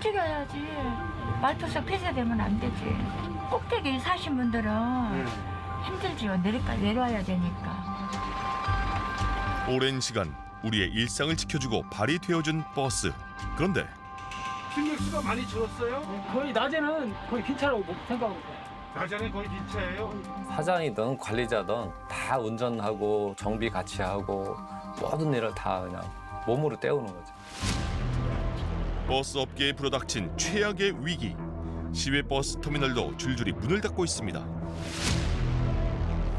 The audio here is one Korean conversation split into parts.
움직여야지. 말투석 폐쇄되면 안 되지. 꼭대기 사신 분들은 힘들지요. 내려와야 되니까. 오랜 시간 우리의 일상을 지켜주고 발이 되어준 버스. 그런데 승객 수가 많이 줄었어요? 거의 낮에는 거의 빈차라고 생각하고 있어요. 낮에는 거의 빈차예요. 사장이든 관리자든 다 운전하고 정비 같이 하고 모든 일을 다 그냥 몸으로 때우는 거죠. 버스 업계에 불어닥친 최악의 위기. 시외 버스 터미널도 줄줄이 문을 닫고 있습니다.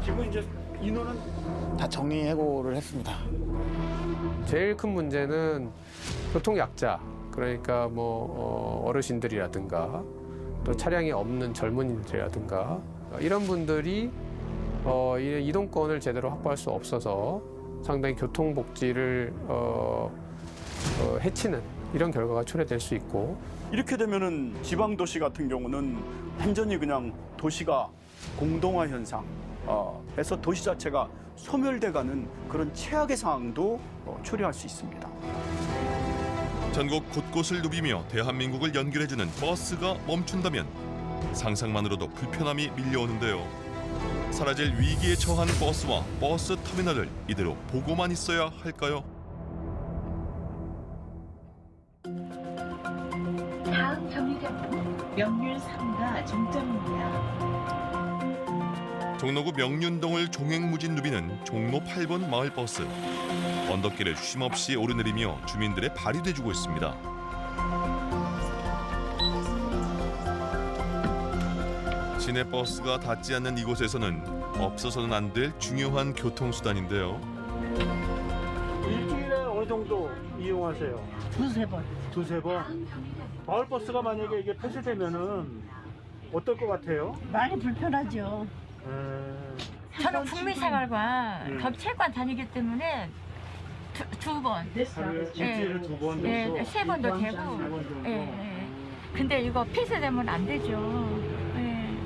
지금 이제 인원은 다 정리해고를 했습니다. 제일 큰 문제는 교통약자, 그러니까 뭐 어르신들이라든가 또 차량이 없는 젊은이들이라든가 이런 분들이 이동권을 제대로 확보할 수 없어서 상당히 교통복지를 해치는 이런 결과가 초래될 수 있고, 이렇게 되면은 지방 도시 같은 경우는 완전히 그냥 도시가 공동화 현상, 해서 도시 자체가 소멸돼가는 그런 최악의 상황도 초래할 수 있습니다. 전국 곳곳을 누비며 대한민국을 연결해주는 버스가 멈춘다면 상상만으로도 불편함이 밀려오는데요. 사라질 위기에 처한 버스와 버스 터미널을 이대로 보고만 있어야 할까요? 다음 정류장은 명륜 3가 종점입니다. 종로구 명륜동을 종횡무진 누비는 종로 8번 마을버스. 언덕길을 쉼없이 오르내리며 주민들의 발이 돼주고 있습니다. 시내버스가 닿지 않는 이곳에서는 없어서는 안 될 중요한 교통수단인데요. 일주일에 어느 정도 이용하세요? 두세 번. 두세 번? 마을버스가 만약에 이게 폐쇄되면은 어떨 것 같아요? 많이 불편하죠. 저는 국민생활과 경찰관 다니기 때문에 두 번. 일주일에 두 번 정도? 예, 세 번도 되고. 예, 예. 근데 이거 폐쇄되면 안 되죠. 예.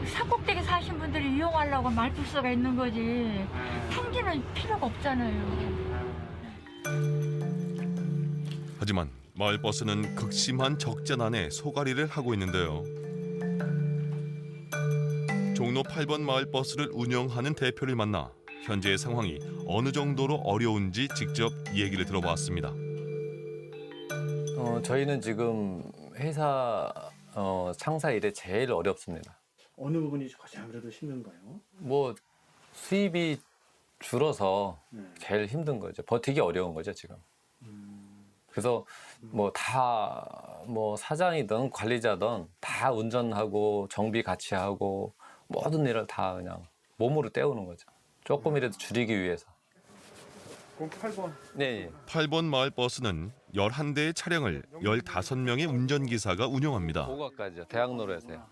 산꼭대기 사신 분들이 이용하려고 말투서가 있는 거지. 생기는 필요가 없잖아요. 하지만 마을버스는 극심한 적자난에 소가리를 하고 있는데요. 종로 8번 마을버스를 운영하는 대표를 만나 현재의 상황이 어느 정도로 어려운지 직접 얘기를 들어봤습니다. 저희는 지금 회사 창사 일에 제일 어렵습니다. 어느 부분이 가장 그래도 힘든가요? 뭐 수입이 줄어서 제일 힘든 거죠. 버티기 어려운 거죠 지금. 그래서 뭐 사장이든 관리자든 다 운전하고 정비 같이 하고 모든 일을 다 그냥 몸으로 때우는 거죠. 조금이라도 줄이기 위해서. 그럼 8번. 네. 8번 마을버스는 11대의 차량을 15명의 운전기사가 운영합니다. 고가까지요. 대학로로에서요.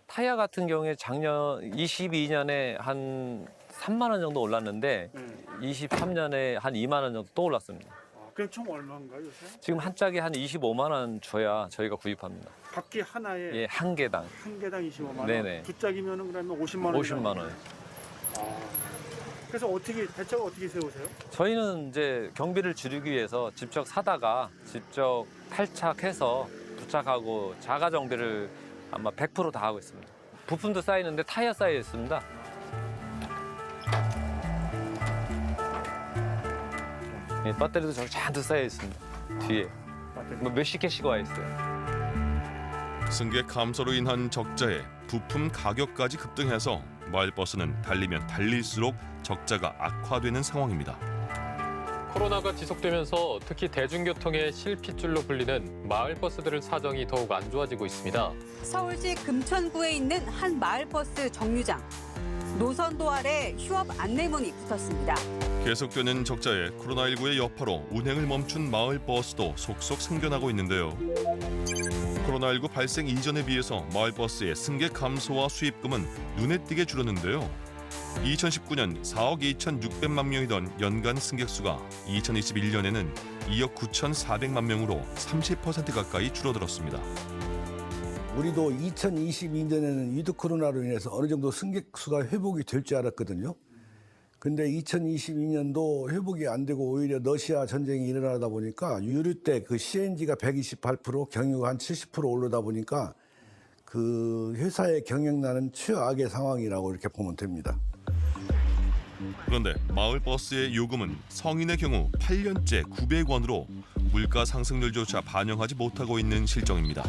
타이어 같은 경우에 작년 22년에 한 3만 원 정도 올랐는데 23년에 한 2만 원 정도 또 올랐습니다. 그럼 총 얼마인가요, 요새? 지금 한 짝에 한 25만 원 줘야 저희가 구입합니다. 바퀴 하나에 예, 한 개당 한 개당 25만 원. 네네. 두 짝이면은 그러면 50만 원. 50만 원. 그래서 대책을 어떻게 세우세요? 저희는 이제 경비를 줄이기 위해서 직접 사다가 직접 탈착해서 부착하고 자가 정비를 아마 100% 다 하고 있습니다. 부품도 쌓이는데 타이어 쌓여 있습니다. 예, 배터리도 저기 잔뜩 쌓여 있습니다. 뒤에 뭐 몇십 개씩 와 있어요. 승객 감소로 인한 적자에 부품 가격까지 급등해서 마을버스는 달리면 달릴수록 적자가 악화되는 상황입니다. 코로나가 지속되면서 특히 대중교통의 실핏줄로 불리는 마을버스들의 사정이 더욱 안 좋아지고 있습니다. 서울시 금천구에 있는 한 마을버스 정류장. 노선도 아래 휴업 안내문이 붙었습니다. 계속되는 적자에 코로나19의 여파로 운행을 멈춘 마을버스도 속속 생겨나고 있는데요. 코로나19 발생 이전에 비해서 마을버스의 승객 감소와 수입금은 눈에 띄게 줄었는데요. 2019년 4억 2,600만 명이던 연간 승객 수가 2021년에는 2억 9,400만 명으로 30% 가까이 줄어들었습니다. 우리도 2022년에는 위드 코로나로 인해서 어느 정도 승객 수가 회복이 될 줄 알았거든요. 근데 2022년도 회복이 안 되고 오히려 러시아 전쟁이 일어나다 보니까 유류대 그 CNG가 128%, 경유가 한 70% 오르다 보니까 그 회사의 경영난은 최악의 상황이라고 이렇게 보면 됩니다. 그런데 마을버스의 요금은 성인의 경우 8년째 900원으로 물가 상승률조차 반영하지 못하고 있는 실정입니다.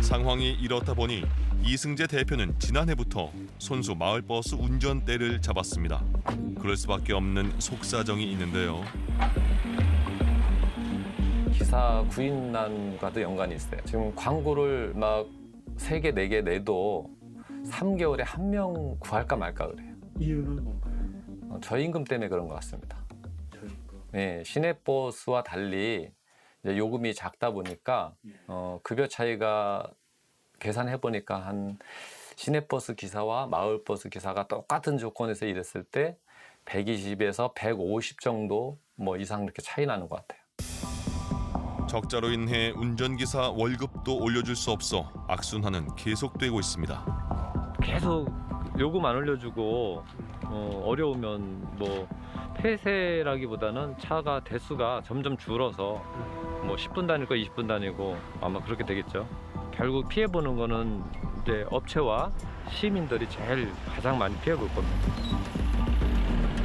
상황이 이렇다 보니 이승재 대표는 지난해부터 손수 마을버스 운전대를 잡았습니다. 그럴 수밖에 없는 속사정이 있는데요. 기사 구인난과도 연관이 있어요. 지금 광고를 막 3개, 4개 내도 3개월에 1명 구할까 말까 그래요. 이유는 뭔가요? 저임금 때문에 그런 것 같습니다. 네, 시내버스와 달리 이제 요금이 작다 보니까 급여 차이가 계산해 보니까 한 시내버스 기사와 마을버스 기사가 똑같은 조건에서 일했을 때 120에서 150 정도 뭐 이상 이렇게 차이 나는 것 같아요. 적자로 인해 운전기사 월급도 올려줄 수 없어 악순환은 계속되고 있습니다. 계속 요금 안 올려주고 어려우면 뭐 폐쇄라기보다는 차가 대수가 점점 줄어서 뭐 10분 다닐 거 20분 다니고 아마 그렇게 되겠죠. 결국 피해 보는 거는 이제 업체와 시민들이 제일 가장 많이 피해 볼 겁니다.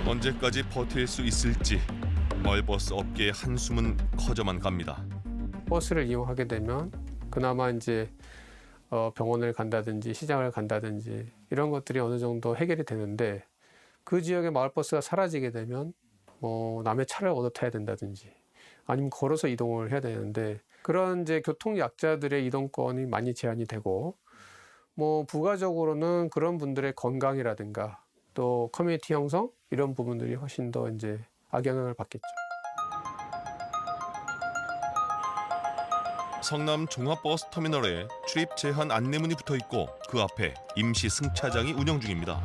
언제까지 버틸 수 있을지 마을버스 업계의 한숨은 커져만 갑니다. 버스를 이용하게 되면 그나마 이제 병원을 간다든지 시장을 간다든지 이런 것들이 어느 정도 해결이 되는데 그 지역의 마을버스가 사라지게 되면 뭐 남의 차를 얻어 타야 된다든지 아니면 걸어서 이동을 해야 되는데 그런 이제 교통 약자들의 이동권이 많이 제한이 되고 뭐 부가적으로는 그런 분들의 건강이라든가 또 커뮤니티 형성 이런 부분들이 훨씬 더 이제 악영향을 받겠죠. 성남 종합버스터미널에 출입 제한 안내문이 붙어 있고 그 앞에 임시 승차장이 운영 중입니다.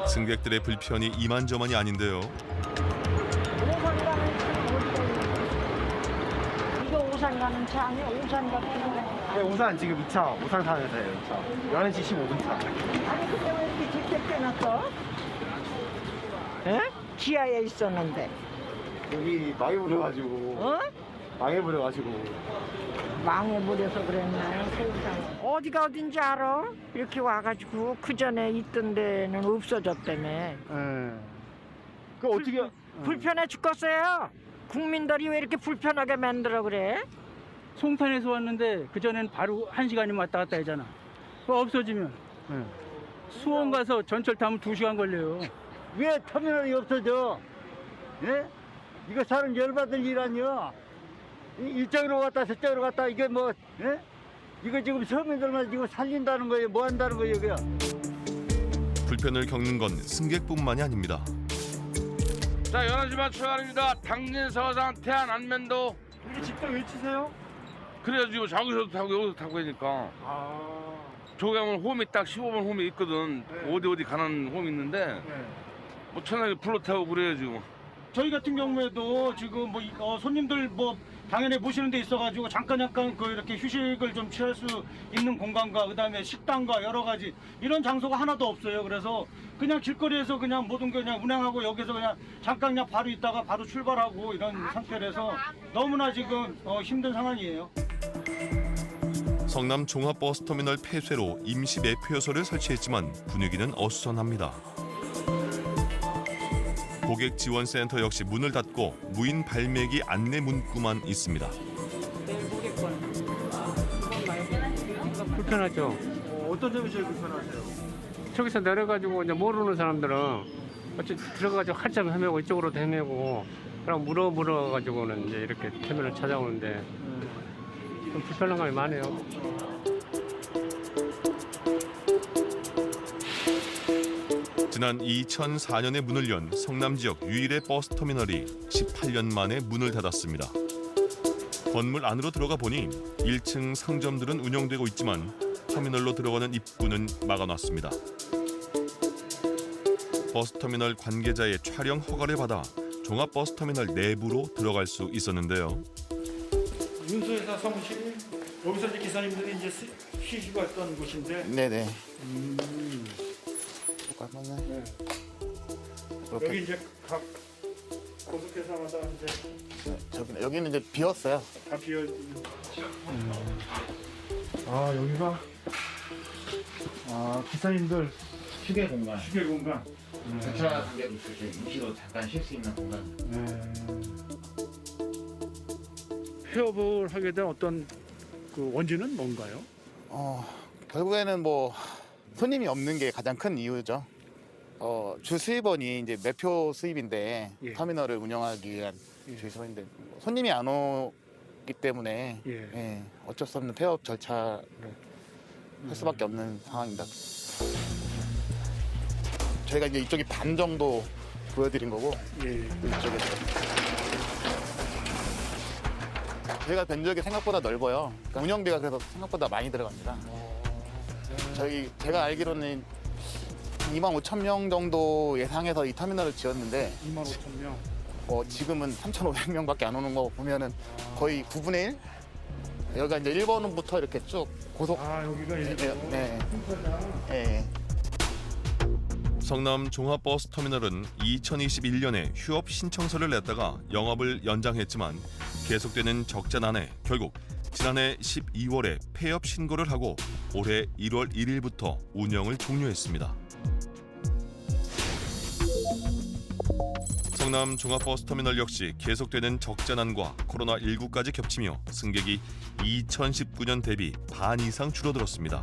승객들의 불편이 이만저만이 아닌데요. 이거 오산 가는 차 아니야? 오산 같은 거. 네, 우산 지금 2차, 우산 타면서요. 2차. 11시 15분 차. 아니 근데 왜 이렇게 집게 빼놨어? 에? 지하에 있었는데. 여기 망해버려가지고. 어? 망해버려가지고. 망해버려서 그랬나요? 세상. 어디가 어딘지 알아? 이렇게 와가지고 그 전에 있던 데는 없어졌다며. 그 어떻게? 불편해 죽겠어요. 국민들이 왜 이렇게 불편하게 만들어 그래? 송탄에서 왔는데 그 전에는 바로 1시간이면 왔다 갔다 하잖아. 그거 없어지면 수원 가서 전철 타면 2시간 걸려요. 왜 터미널이 없어져? 예? 이거 사람 열받을 일 아니야? 이쪽으로 갔다 저쪽으로 갔다 이게 뭐 예? 이거 지금 서민들만 지금 살린다는 거예요? 뭐 한다는 거예요 이게? 불편을 겪는 건 승객뿐만이 아닙니다. 자, 11시만 출발입니다. 당진, 서산, 태안, 안면도. 이게 직접 외치세요? 그래가지고 저기서도 타고 여기서 타고 하니까. 저기 가면 홈이 딱 15번 홈이 있거든. 네. 어디 가는 홈이 있는데 뭐 천하게 불러 타고 그래야지. 저희 같은 경우에도 지금 뭐 손님들 뭐 당연히 모시는 데 있어가지고 잠깐 그 이렇게 휴식을 좀 취할 수 있는 공간과 그다음에 식당과 여러 가지 이런 장소가 하나도 없어요. 그래서 그냥 길거리에서 그냥 모든 게 그냥 운행하고 여기서 그냥 잠깐 그냥 바로 있다가 바로 출발하고 이런 상태라서 너무나 지금 힘든 상황이에요. 성남 종합버스터미널 폐쇄로 임시 매표소를 설치했지만 분위기는 어수선합니다. 고객지원센터 역시 문을 닫고 무인 발매기 안내 문구만 있습니다. 불편하죠. 어떤 점이 제일 불편하세요? 저기서 내려가지고 이제 모르는 사람들은 어찌 들어가가지고 한참 헤매고 이쪽으로도 헤매고 그럼 물어가지고는 이제 이렇게 터미널을 찾아오는데 좀 불편한 감이 많아요. 지난 2004년에 문을 연 성남 지역 유일의 버스터미널이 18년 만에 문을 닫았습니다. 건물 안으로 들어가 보니 1층 상점들은 운영되고 있지만 터미널로 들어가는 입구는 막아놨습니다. 버스터미널 관계자의 촬영 허가를 받아 종합버스터미널 내부로 들어갈 수 있었는데요. 윤소회사 사무실 여기서 이제 기사님들이 이제 쉬시고 했던 곳인데. 네네. 네. 여기 이제 각 고속회사마다 이제 여기는 이제 비었어요. 다 비어. 아 여기가 기사님들 휴게 공간. 휴게 공간. 주차 관계도 있을 때 임시로 잠깐 쉴 수 있는 공간. 폐업을 하게 된 어떤 그 원인은 뭔가요? 결국에는 뭐 손님이 없는 게 가장 큰 이유죠. 주 수입원이 이제 매표 수입인데 예. 터미널을 운영하기 위한 예. 주 수입원인데 손님이 안 오기 때문에 예. 예, 어쩔 수 없는 폐업 절차를 할 수밖에 없는 상황입니다. 저희가 이제 이쪽이 반 정도 보여드린 거고 이쪽에 저희가 면적이 생각보다 넓어요. 그러니까 운영비가 그래서 생각보다 많이 들어갑니다. 제가 알기로는 25,000명 정도 예상해서 이 터미널을 지었는데 25,000명. 지금은 3,500명밖에 안 오는 거 보면은 거의 9분의 1? 여기가 이제 1번부터 이렇게 쭉 고속. 여기가 1번. 네. 네. 성남 종합버스터미널은 2021년에 휴업 신청서를 냈다가 영업을 연장했지만 계속되는 적자난에 결국 지난해 12월에 폐업 신고를 하고 올해 1월 1일부터 운영을 종료했습니다. 성남 종합버스터미널 역시 계속되는 적자난과 코로나19까지 겹치며 승객이 2019년 대비 반 이상 줄어들었습니다.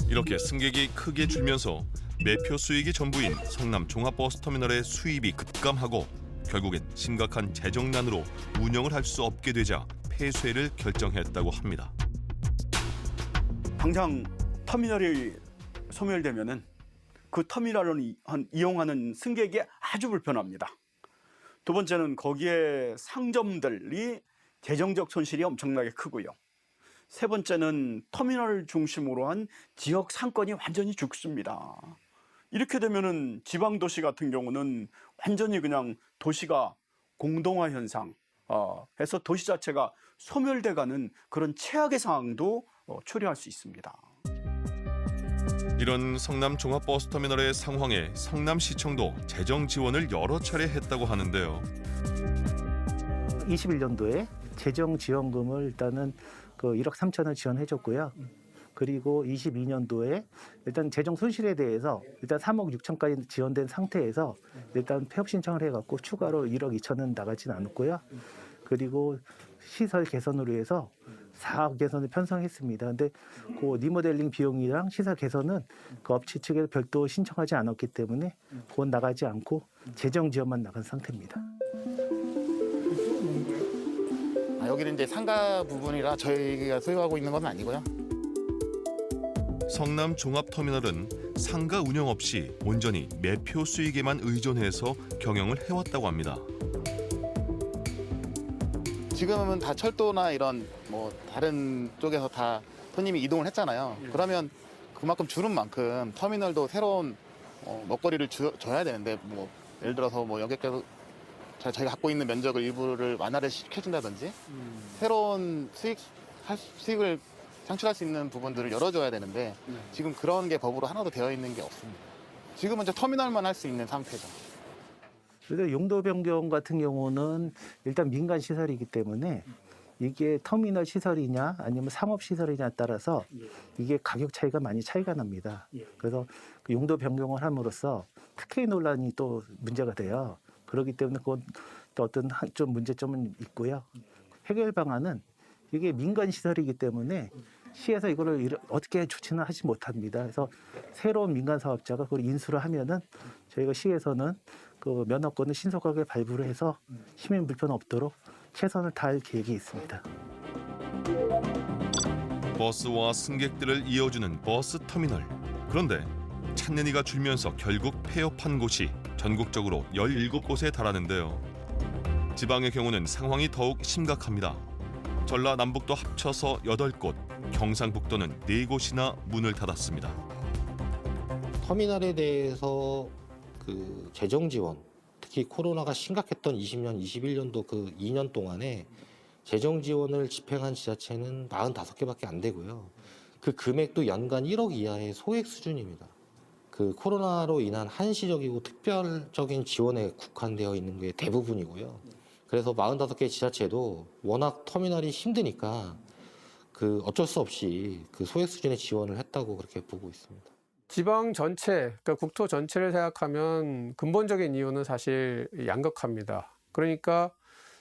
이렇게 승객이 크게 줄면서 매표 수익이 전부인 성남 종합버스터미널의 수입이 급감하고 결국엔 심각한 재정난으로 운영을 할 수 없게 되자 폐쇄를 결정했다고 합니다. 당장 터미널이 소멸되면은 그 터미널을 이용하는 승객이 아주 불편합니다. 두 번째는 거기에 상점들이 재정적 손실이 엄청나게 크고요. 세 번째는 터미널 중심으로 한 지역 상권이 완전히 죽습니다. 이렇게 되면은 지방 도시 같은 경우는 완전히 그냥 도시가 공동화 현상, 해서 도시 자체가 소멸돼가는 그런 최악의 상황도 초래할 수 있습니다. 이런 성남 종합버스터미널의 상황에 성남시청도 재정 지원을 여러 차례 했다고 하는데요. 21년도에 재정 지원금을 일단은 그 1억 3천을 지원해줬고요. 그리고 22년도에 일단 재정 손실에 대해서 일단 3억 6천까지 지원된 상태에서 일단 폐업 신청을 해갖고 추가로 1억 2천은 나가진 않았고요. 그리고 시설 개선으로 해서 4억 개선을 편성했습니다. 근데 그 리모델링 비용이랑 시설 개선은 그 업체 측에 별도 신청하지 않았기 때문에 그건 나가지 않고 재정 지원만 나간 상태입니다. 여기는 이제 상가 부분이라 저희가 소유하고 있는 건 아니고요. 성남 종합터미널은 상가 운영 없이 온전히 매표 수익에만 의존해서 경영을 해왔다고 합니다. 지금은 다 철도나 이런 뭐 다른 쪽에서 다 손님이 이동을 했잖아요. 그러면 그만큼 줄은 만큼 터미널도 새로운 먹거리를 줘야 되는데 뭐 예를 들어서 뭐 여객께서 저희가 갖고 있는 면적을 일부를 완화를 시켜준다든지 새로운 수익을 창출할 수 있는 부분들을 열어줘야 되는데 지금 그런 게 법으로 하나도 되어 있는 게 없습니다. 지금은 이제 터미널만 할 수 있는 상태죠. 그래서 용도 변경 같은 경우는 일단 민간 시설이기 때문에 이게 터미널 시설이냐 아니면 상업 시설이냐에 따라서 이게 가격 차이가 많이 차이가 납니다. 그래서 그 용도 변경을 함으로써 특혜 논란이 또 문제가 돼요. 그렇기 때문에 그건 또 어떤 좀 문제점은 있고요. 해결 방안은 이게 민간 시설이기 때문에 시에서 이거를 어떻게 조치는 하지 못합니다. 그래서 새로운 민간 사업자가 그걸 인수를 하면은 저희가 시에서는 그 면허권을 신속하게 발부를 해서 시민 불편 없도록 최선을 다할 계획이 있습니다. 버스와 승객들을 이어주는 버스 터미널. 그런데 찾는 이가 줄면서 결국 폐업한 곳이 전국적으로 17곳에 달하는데요. 지방의 경우는 상황이 더욱 심각합니다. 전라남북도 합쳐서 8곳, 경상북도는 4곳이나 문을 닫았습니다. 터미널에 대해서 그 재정 지원, 특히 코로나가 심각했던 20년, 21년도 그 2년 동안에 재정 지원을 집행한 지자체는 45개밖에 안 되고요. 그 금액도 연간 1억 이하의 소액 수준입니다. 그 코로나로 인한 한시적이고 특별적인 지원에 국한되어 있는 게 대부분이고요. 그래서 45개 지자체도 워낙 터미널이 힘드니까 그 어쩔 수 없이 그 소액 수준의 지원을 했다고 그렇게 보고 있습니다. 지방 전체, 그러니까 국토 전체를 생각하면 근본적인 이유는 사실 양극화입니다. 그러니까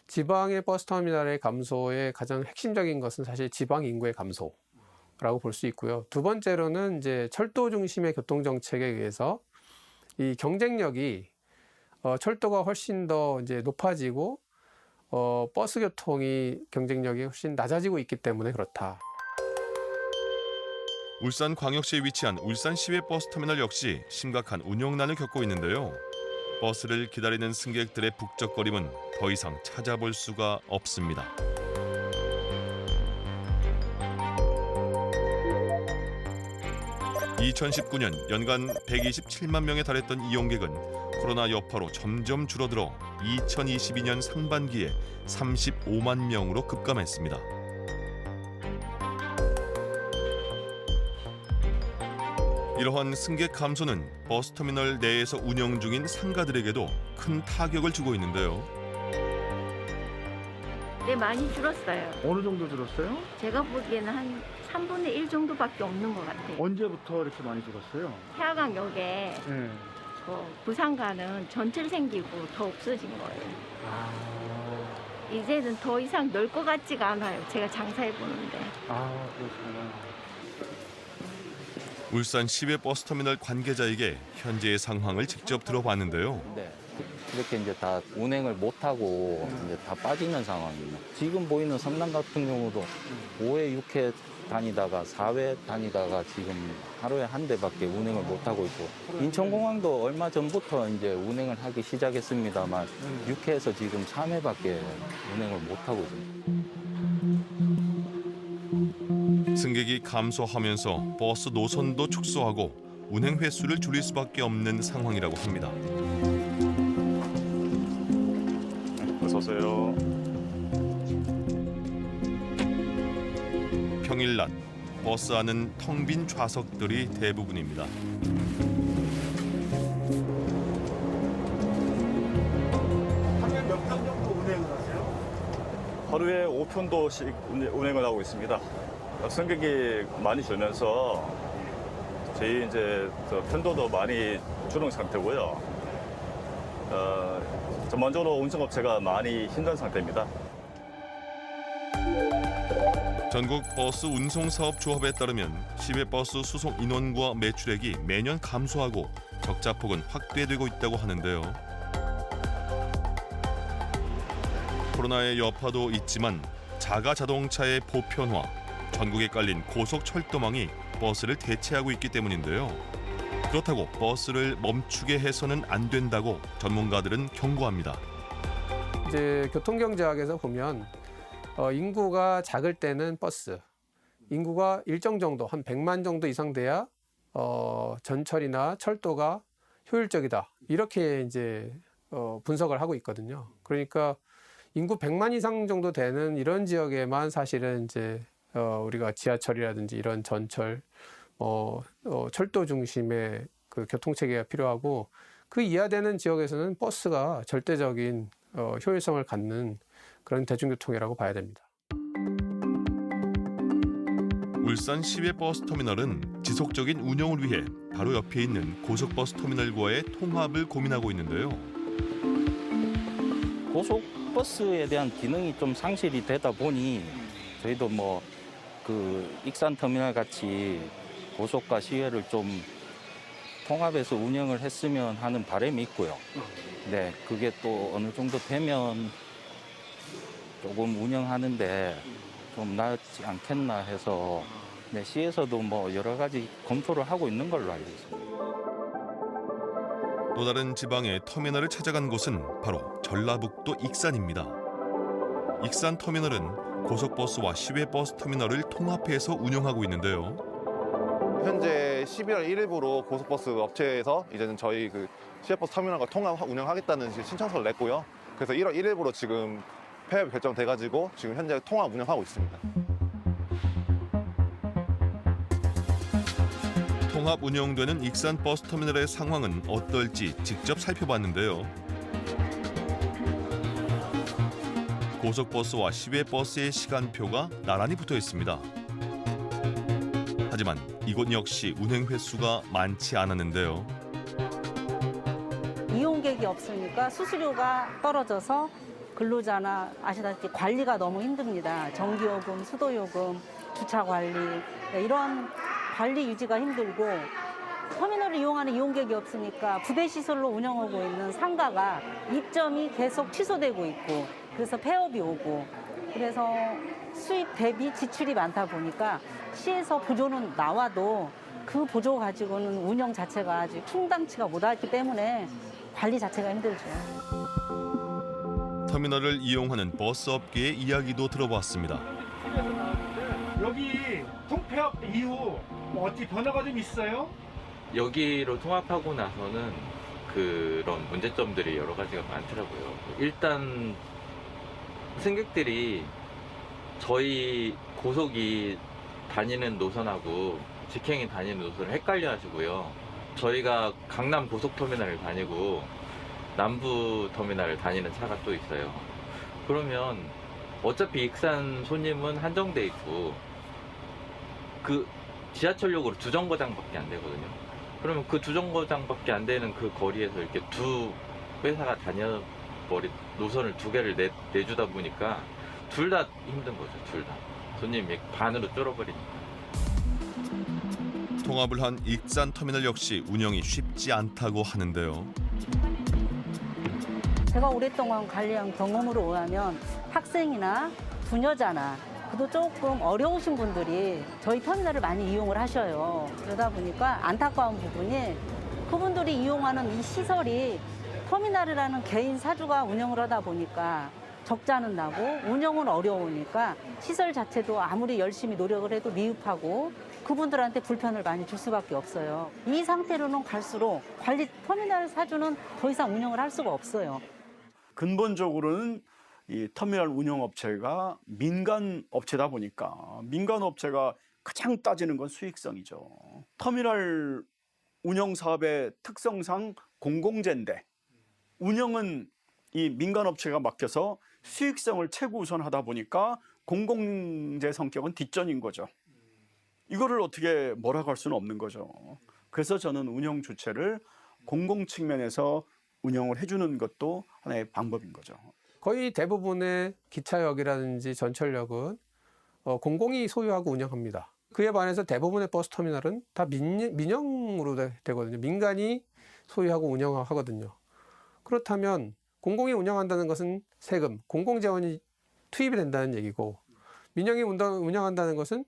지방의 버스터미널의 감소의 가장 핵심적인 것은 사실 지방 인구의 감소라고 볼 수 있고요. 두 번째로는 이제 철도 중심의 교통 정책에 의해서 이 경쟁력이 철도가 훨씬 더 이제 높아지고 버스 교통이 경쟁력이 훨씬 낮아지고 있기 때문에 그렇다. 울산광역시에 위치한 울산시외버스터미널 역시 심각한 운영난을 겪고 있는데요. 버스를 기다리는 승객들의 북적거림은 더 이상 찾아볼 수가 없습니다. (2019년) 연간 127만 명에 달했던 이용객은 코로나 여파로 점점 줄어들어 2022년 상반기에 35만 명으로 급감했습니다. 이러한 승객 감소는 버스터미널 내에서 운영 중인 상가들에게도 큰 타격을 주고 있는데요. 네, 많이 줄었어요. 어느 정도 줄었어요? 제가 보기에는 한 3분의 1 정도밖에 없는 것 같아요. 언제부터 이렇게 많이 줄었어요? 태화강역에 네. 부산가는 전철 생기고 더 없어진 거예요. 이제는 더 이상 늘 것 같지가 않아요. 제가 장사해 보는데. 그렇구나. 울산 시외버스터미널 관계자에게 현재의 상황을 직접 들어봤는데요. 네. 이렇게 이제 다 운행을 못하고 이제 다 빠지는 상황입니다. 지금 보이는 성남 같은 경우도 5회, 6회 다니다가 4회 다니다가 지금 하루에 한 대밖에 운행을 못하고 있고, 인천공항도 얼마 전부터 이제 운행을 하기 시작했습니다만 6회에서 지금 3회밖에 운행을 못하고 있습니다. 승객이 감소하면서 버스 노선도 축소하고 운행 횟수를 줄일 수밖에 없는 상황이라고 합니다. 어서 오세요. 평일 낮 버스 안은 텅 빈 좌석들이 대부분입니다. 하루에 몇 편 정도 운행을 하세요? 하루에 5편도씩 운행을 하고 있습니다. 승객이 많이 줄면서 저희 이제 편도도 많이 줄은 상태고요. 전반적으로 운송업체가 많이 힘든 상태입니다. 전국 버스 운송사업조합에 따르면 시외버스 수송 인원과 매출액이 매년 감소하고 적자폭은 확대되고 있다고 하는데요. 코로나의 여파도 있지만 자가 자동차의 보편화, 전국에 깔린 고속철도망이 버스를 대체하고 있기 때문인데요. 그렇다고 버스를 멈추게 해서는 안 된다고 전문가들은 경고합니다. 이제 교통경제학에서 보면 인구가 작을 때는 버스, 인구가 일정 정도 한 100만 정도 이상 돼야 전철이나 철도가 효율적이다. 이렇게 이제 분석을 하고 있거든요. 그러니까 인구 100만 이상 정도 되는 이런 지역에만 사실은 이제 우리가 지하철이라든지 이런 전철, 철도 중심의 그 교통체계가 필요하고, 그 이하되는 지역에서는 버스가 절대적인 효율성을 갖는 그런 대중교통이라고 봐야 됩니다. 울산 시외버스터미널은 지속적인 운영을 위해 바로 옆에 있는 고속버스터미널과의 통합을 고민하고 있는데요. 고속버스에 대한 기능이 좀 상실이 되다 보니 저희도 뭐 그 익산터미널 같이 고속과 시외를 좀 통합해서 운영을 했으면 하는 바람이 있고요. 네, 그게 또 어느 정도 되면 조금 운영하는데 좀 낫지 않겠나 해서 네, 시에서도 뭐 여러 가지 검토를 하고 있는 걸로 알고 있습니다. 또 다른 지방의 터미널을 찾아간 곳은 바로 전라북도 익산입니다. 익산 터미널은 고속버스와 시외버스 터미널을 통합해서 운영하고 있는데요. 현재 11월 1일부로 고속버스 업체에서 이제는 저희 그 시외버스 터미널과 통합 운영하겠다는 신청서를 냈고요. 그래서 1월 1일부로 지금 폐업 결정돼가지고 지금 현재 통합 운영하고 있습니다. 통합 운영되는 익산 버스터미널의 상황은 어떨지 직접 살펴봤는데요. 고속버스와 시외버스의 시간표가 나란히 붙어 있습니다. 하지만 이곳 역시 운행 횟수가 많지 않았는데요. 이용객이 없으니까 수수료가 떨어져서 근로자나 아시다시피 관리가 너무 힘듭니다. 전기요금, 수도요금, 주차 관리 이런 관리 유지가 힘들고 터미널을 이용하는 이용객이 없으니까 부대 시설로 운영하고 있는 상가가 입점이 계속 취소되고 있고 그래서 폐업이 오고 그래서 수입 대비 지출이 많다 보니까 시에서 보조는 나와도 그 보조 가지고는 운영 자체가 아직 충당치가 못하기 때문에 관리 자체가 힘들죠. 터미널을 이용하는 버스 업계의 이야기도 들어봤습니다. 여기 통폐합 이후 뭐 어찌 변화가 좀 있어요? 여기로 통합하고 나서는 그런 문제점들이 여러 가지가 많더라고요. 일단 승객들이 저희 고속이 다니는 노선하고 직행이 다니는 노선을 헷갈려 하시고요. 저희가 강남 고속터미널을 다니고 남부 터미널을 다니는 차가 또 있어요. 그러면 어차피 익산 손님은 한정돼 있고 그 지하철역으로 두 정거장밖에 안 되거든요. 그러면 그 두 정거장밖에 안 되는 그 거리에서 이렇게 두 회사가 노선을 두 개를 내주다 보니까 둘 다 힘든 거죠. 둘 다. 손님이 반으로 줄어버리니까. 통합을 한 익산 터미널 역시 운영이 쉽지 않다고 하는데요. 제가 오랫동안 관리한 경험으로 의하면 학생이나 부녀자나 그도 조금 어려우신 분들이 저희 터미널을 많이 이용을 하셔요. 그러다 보니까 안타까운 부분이 그분들이 이용하는 이 시설이 터미널이라는 개인 사주가 운영을 하다 보니까 적자는 나고 운영은 어려우니까 시설 자체도 아무리 열심히 노력을 해도 미흡하고 그분들한테 불편을 많이 줄 수밖에 없어요. 이 상태로는 갈수록 터미널 사주는 더 이상 운영을 할 수가 없어요. 근본적으로는 이 터미널 운영업체가 민간 업체다 보니까 민간 업체가 가장 따지는 건 수익성이죠. 터미널 운영 사업의 특성상 공공재인데 운영은 이 민간 업체가 맡겨서 수익성을 최고우선하다 보니까 공공재 성격은 뒷전인 거죠. 이거를 어떻게 뭐라고 할 수는 없는 거죠. 그래서 저는 운영 주체를 공공 측면에서 운영을 해주는 것도 하나의 방법인 거죠. 거의 대부분의 기차역이라든지 전철역은 공공이 소유하고 운영합니다. 그에 반해서 대부분의 버스터미널은 다 민영으로 되거든요. 민간이 소유하고 운영하거든요. 그렇다면 공공이 운영한다는 것은 세금, 공공재원이 투입이 된다는 얘기고 민영이 운영한다는 것은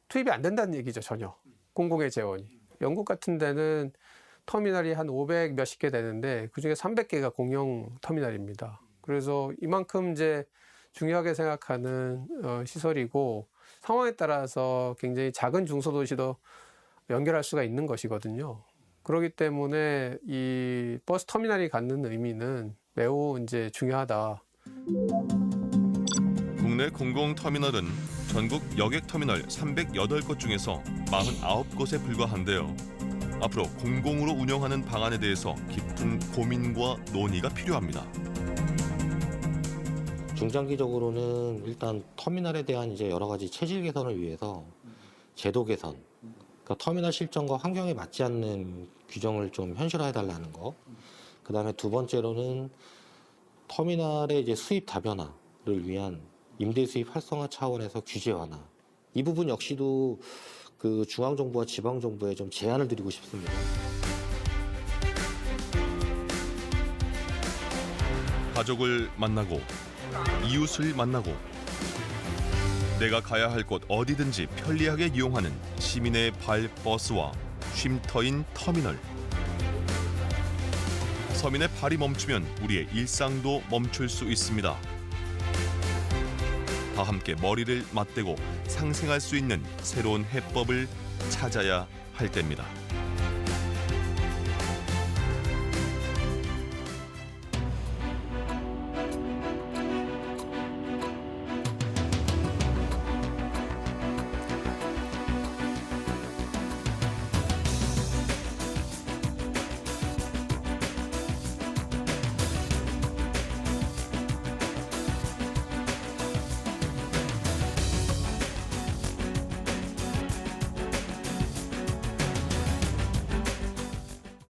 투입이 안 된다는 얘기죠. 전혀. 공공의 재원이. 영국 같은 데는 터미널이 한 500 몇십 개 되는데 그중에 300개가 공영 터미널입니다. 그래서 이만큼 이제 중요하게 생각하는 시설이고 상황에 따라서 굉장히 작은 중소도시도 연결할 수가 있는 것이거든요. 그렇기 때문에 이 버스 터미널이 갖는 의미는 매우 이제 중요하다. 국내 공공터미널은 전국 여객터미널 308곳 중에서 49곳에 불과한데요. 앞으로 공공으로 운영하는 방안에 대해서 깊은 고민과 논의가 필요합니다. 중장기적으로는 일단 터미널에 대한 이제 여러 가지 체질 개선을 위해서 제도 개선, 그러니까 터미널 실정과 환경에 맞지 않는 규정을 좀 현실화해달라는 거. 그 다음에 두 번째로는 터미널의 이제 수입 다변화를 위한 임대 수입 활성화 차원에서 규제 완화. 이 부분 역시도 그 중앙정부와 지방정부에 좀 제안을 드리고 싶습니다. 가족을 만나고 이웃을 만나고 내가 가야 할 곳 어디든지 편리하게 이용하는 시민의 발버스와 쉼터인 터미널. 서민의 발이 멈추면 우리의 일상도 멈출 수 있습니다. 다 함께 머리를 맞대고 상생할 수 있는 새로운 해법을 찾아야 할 때입니다.